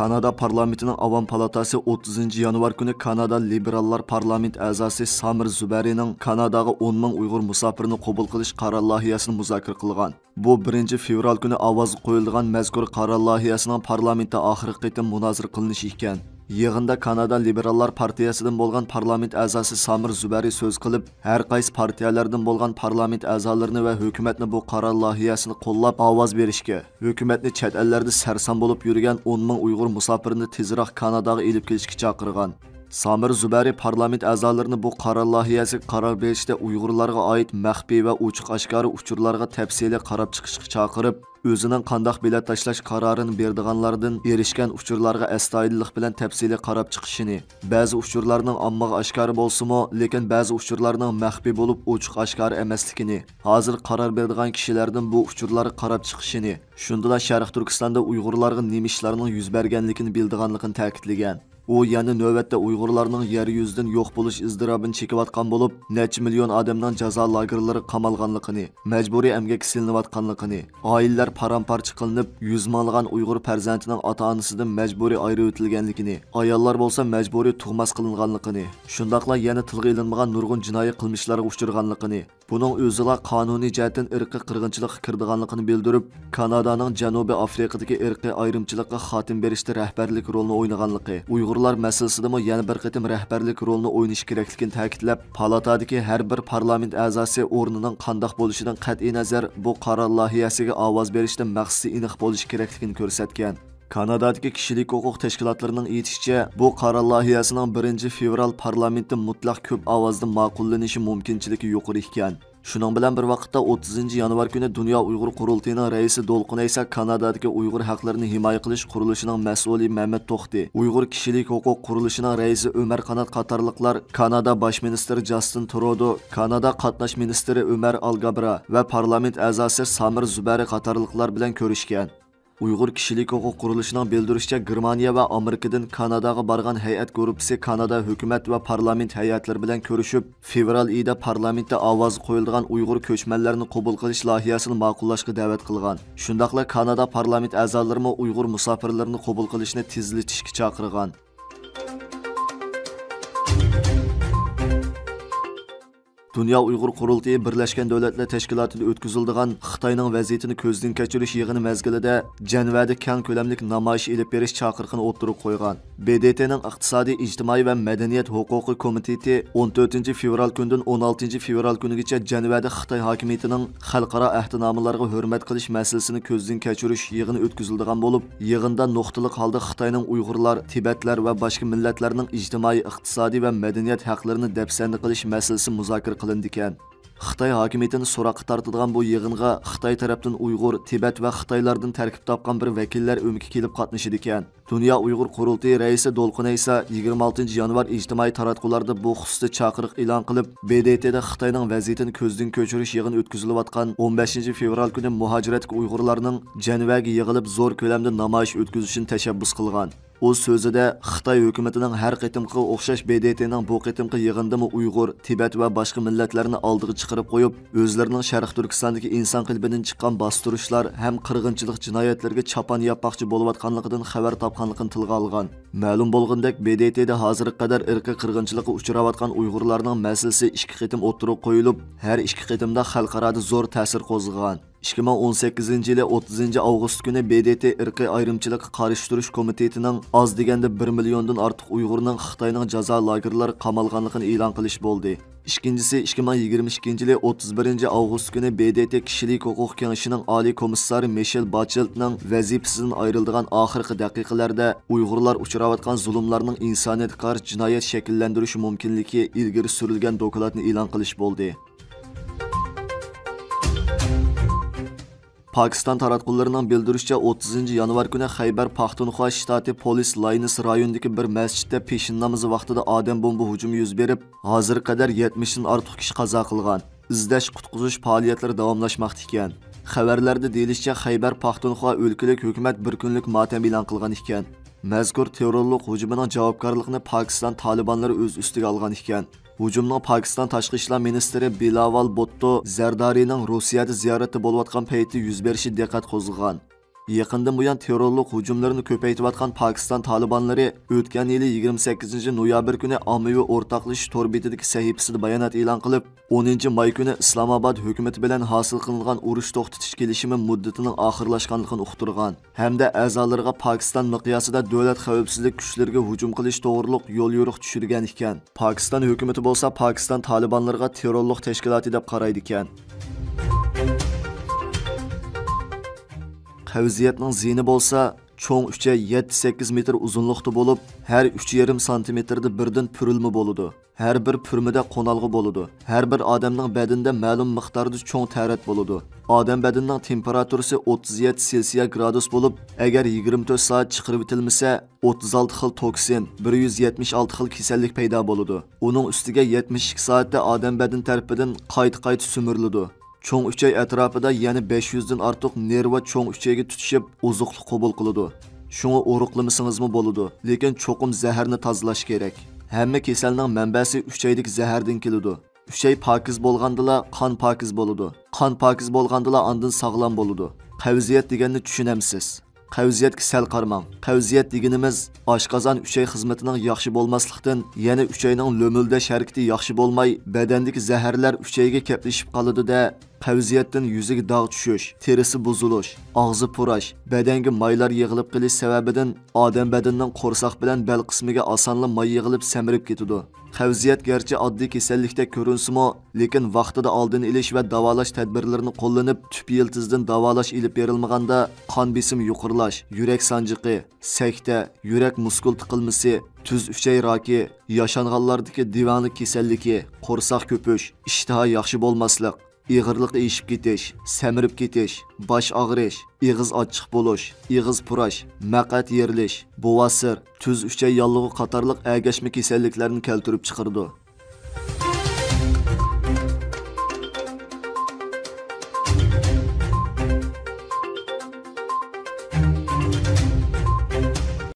Kanada parlamentinin Avam palatasi 30 yanvar kuni Kanada liberallar parlament a'zosi Samir Zubarining Kanadaga 10 ming Uyg'ur musofirni qabul qilish qaror loyihasini muzokara qilgan. Bu 1 fevral kuni ovoz qo'yilgan mazkur qaror loyihasining parlamentda oxirgi qitim munozara qilinishi ekan. Yig'inda Kanada Liberallar partiyasidan bo'lgan parlament a'zosi Samir Zubari so'z qilib, har qaysi partiyalardan bo'lgan parlament a'zolarini va hukumatni bu qaror loyihasini qo'llab ovoz berishga, hukumatni chet ellarda sarson bo'lib yurgan 10 ming Uyg'ur musofirni tezroq Kanadaga elib kelishga chaqirgan. Samir Zubari parlament a'zolarini bu qaror loyihasiga qaror berishda Uyg'urlarga oid maxfiy va ochiq-oshkora uchurlarga tafsiliy qarab chiqishga chaqirib, o'zining qandoq bilet tashlash qarorini berdiganlardan erishgan uchurlarga astoydillik bilan tafsiliy qarab chiqishini, ba'zi uchurlarning ommaga oshkora bo'lsa-mu, lekin ba'zi uchurlarning maxfiy bo'lib ochiq-oshkora emasligini, hozir qaror berdigan kishilardan bu uchurlarga qarab chiqishini, shundala Sharq Turkistonda Uyg'urlarga nima ishlarning yuz berganligini bildiganligini ta'kidlagan. U yana navbatda Uyg'urlarning yer yuzidan yo'q bo'lish izdirobini chekayotgan bo'lib, necha million odamning jazo lagerlari qamalganligini, majburiy emgak silinayotganligini, oilalar paramparcha qilinib, yuz minglagan Uyg'ur farzandining ota-onasidan majburiy ayirib o'tilganligini, ayollar bo'lsa majburiy tug'mas qilinganligini, shundaqla yana tilga ilinmagan nurg'un jinoiy qilmishlarga uchirganligini, buning o'zila qonuniy jihatdan irqiy qirg'inchilikka kirdiganligini bildirib, Kanadaning Janubiy Afrikadagi irqiy ayrimchilikka xotim berishda rahbarlik rolini o'ynaganligi, Uyg'urlar masalasida yana bir qitim rahbarlik rolini o'ynash kerakligini ta'kidlab, palatadagi har bir parlament a'zosi o'rnining qandoq bo'lishidan qat'iy nazar bu qaror loyihasiga ovoz berishda maqsadi aniq bo'lishi kerakligini ko'rsatgan. Kanadadagi kishilik huquq tashkilotlarining aytishicha, bu qaror loyihasining 1 fevral parlamentda mutlaq ko'p ovozda ma'qullanishi mumkinchiligi yuqori ekan. Shuning bilan bir vaqtda 30 yanvar kuni Dunyo Uyg'ur qurultayining raisi Dolqun Aysa Kanadadagi Uyg'ur haqlarini himoya qilish qurilishining mas'uli Mehmet To'xti, Uyg'ur kishilik huquq qurilishining raisi Ömer Qanat qatorliqlar, Kanada bosh ministri Justin Trudeau, Kanada qatnash ministri Ömer Algabra va parlament a'zosi Samir Zubari qatorliqlar bilan ko'rishgan. Uyg'ur kishilik huquq qurilishining bildirishicha, Germaniya va Amerikadan Kanadaga borgan hay'at guruhi Kanada hukumat va parlament hay'atlari bilan ko'rishib, fevral oyida parlamentda ovoz qo'yilgan Uyg'ur ko'chmanlarini qabul qilish loyihasini ma'qullashga da'vat qilgan. Shundaqla Kanada parlament a'zolari Uyg'ur musofirlarini qabul qilishni tezlatishga chaqirgan. Dünya Uyghur Qurultayı Birleşken Devletler Teşkilatı'da o'tkaziladigan Xitoyning vaziyatini ko'zdan kechirish yig'ini mezgilida Janvada keng ko'lamli namoyish elib berish chaqiriqini o'ttirib qo'ygan. BDTning iqtisodiy, ijtimoiy va madaniyat huquqi komiteti 14 fevral kunidan 16 fevral kunigacha Janvada Xitoy hokimiyatining xalqaro ahdnomalarga hurmat qilish masalasini ko'zdan kechirish yig'ini o'tkaziladigan bo'lib, yig'inda nuqtaliq holda Xitoyning Uyg'urlar, Tibetlar va boshqa millatlarning ijtimoiy, iqtisodiy va madaniyat haqlarini dafsanda qilish masalasi muzokara qilindi ekan. Xitoy hokimiyatini so'roqqa tortadigan bu yig'inga Xitoy tarafdan Uyg'ur, Tibet va Xitoylardan tarkib topgan bir vakillar o'mki kelib qatnashidi ekan. Dunyo Uyg'ur qurultayi raisi Dolqun Aysa 26 yanvar ijtimoiy taratqularda bu xususda chaqiriq e'lon qilib, BDTda Xitoyning vaziyatini ko'zdan kechirish yig'ini o'tkazilayotgan 15 fevral kuni muhojiratga Uyg'urlarning Janvaga yig'ilib zo'r ko'lamda namoyish o'tkazishini tashabbus qilgan. O so'zida Xitoy hukumatining har qitimqi o'xshash BDTning bu qitimqi yig'indimi Uyg'ur, Tibet va boshqa millatlarni oldiga chiqarib qo'yib, o'zlarining Sharq Turkistondagi inson qalbidan chiqqan bostirishlar ham qirg'inchilik jinoyatlariga chapan yapmoqchi bo'layotganligidan xabar topganligini tilga olgan. Ma'lum bo'lgandek, BDTda hozirga qadar irqiy qirg'inchilikka uchrayotgan Uyg'urlarning masalasi 2 qitim o'ttirib qo'yilib, har 2 qitimda xalqaroda zo'r ta'sir qo'zg'agan. 2018 yili 30 avgust kuni BDT irqiy ayrimchilikqa qarshi turish komitetining oz deganda 1 milliondan ortiq Uyg'urning Xitoyning jazo lagerlari qamalganligini e'lon qilish bo'ldi. İkincisi 2022 yili 31 avgust kuni BDT kishilik huquq kengashining oliy komissari Michel Bacheltning vazifasidan ayrildigan oxirgi daqiqalarda Uyg'urlar uchrayotgan zulmlarning insoniyatga qarshi jinoyat shakllantirishi mumkinligi ilgari surilgan dokladni e'lon qilish bo'ldi. Pakistan taratqullarining bildirishicha 30 yanvar kuni Xaybar Paxtunxo shtati polis Laynis rayonidagi bir masjidda peshin namozi vaqtida odam bomba hujumi yuz berib, hozir qadar 70 dan ortiq kishi qazo qilgan. Izlash qutqizish faoliyatlari davomlashmoqda ekan. Xabarlarda deyilishicha, Xaybar Paxtunxo o'lkalik hukumat bir kunlik motam e'lon qilgan ekan. Mazkur terrorlik hujumining javobgarligini Pakistan talibanlari o'z ustiga olgan ekan. Hujumning Pakistan tashqi ishlar ministri Bilawal Bhutto Zardarining Rossiyada ziyorati bo'layotgan payti yuz berishi diqqat qo'zg'agan. Yaqindan buyon terrorlik hujumlarini ko'paytirayotgan Pokiston Talibanlari o'tgan yili 28 noyabr kuni ommaviy o'rtoqlashish tor betidagi sahifasida bayonot e'lon qilib, 10 may kuni Islomobod hukumati bilan hosil qilingan urush to'xtatish kelishimi muddatining oxirlashganligini uqtirgan hamda a'zolariga Pokiston miqyosida davlat xavfsizlik kuchlariga hujum qilish to'g'riliq yo'l yo'riq tushirgan ekan. Pokiston hukumati bo'lsa Pokiston Talibanlarga terrorlik tashkiloti deb qaraydi ekan. Qavziyatning zini bo'lsa, cho'ng uchi 7-8 metr uzunlikda bo'lib, har 3,5 santimetrda birdan purilma bo'ladi. Har bir purmida qo'nalg'i bo'ladi. Har bir odamning badanida ma'lum miqdorda cho'ng tarat bo'ladi. Odam badanining temperaturasi 37 selsiya gradus bo'lib, agar 24 soat chiqarib etilmasa, 36 xil toksin, 176 xil kasallik paydo bo'ladi. Uning ustiga 72 soatda odam badani tarafidan qayta-qayta sumiriladi. Cho'ng uchay atrofida yana 500 dan ortiq nerva cho'ng uchayga tutishib, oziqlik qabul qiladi. Shuni o'riqlamasingizmi bo'ladi, lekin cho'qim zaharni tozalash kerak. Hamma kasalning manbasi uchaydagi zahardan keladi. Uchay pokiz bo'lgandila qon pokiz bo'ladi. Qon pokiz bo'lgandila ondan sog'lom bo'ladi. Qavziyat deganni tushunamsiz? Qavziyatga sal qarmang. Qavziyat deganimiz oshqozon uchay xizmatining yaxshi bo'lmaslikdan, yana uchayning lo'mildash harakati yaxshi bo'lmay, badandagi zaharlar uchayga kaplashib qoladi-da, qavziyatdan yuziga dog' tushish, terisi buzilish, og'zi purash, badanga maylar yig'ilib qolish sababidan odam badanining qo'rsoq bilan bel qismiga osonla may yig'ilib samirib ketadi. Qavziyat garchi oddiy kasallikda ko'rinsimi, lekin vaqtida oldini olish va davolash tadbirlarini qo'llanib, tüp yiltizdan davolash ilib berilmaganda qon besimi yuqorilash, yurak sanjiqi, sakta, yurak muskul tiqilmasi, tuz uchay roki, yashanganlardagi divonlik kasalligi, qo'rsoq ko'pish, ishtaha yaxshi bo'lmaslik, ig'irlik eshib ketish, samirib ketish, bosh og'rish, ig'iz ochiq bo'lish, ig'iz purash, maqat yerilish, bovasir, tuz uchay yollig'i qatorliq agashma kasalliklarni keltirib chiqardi.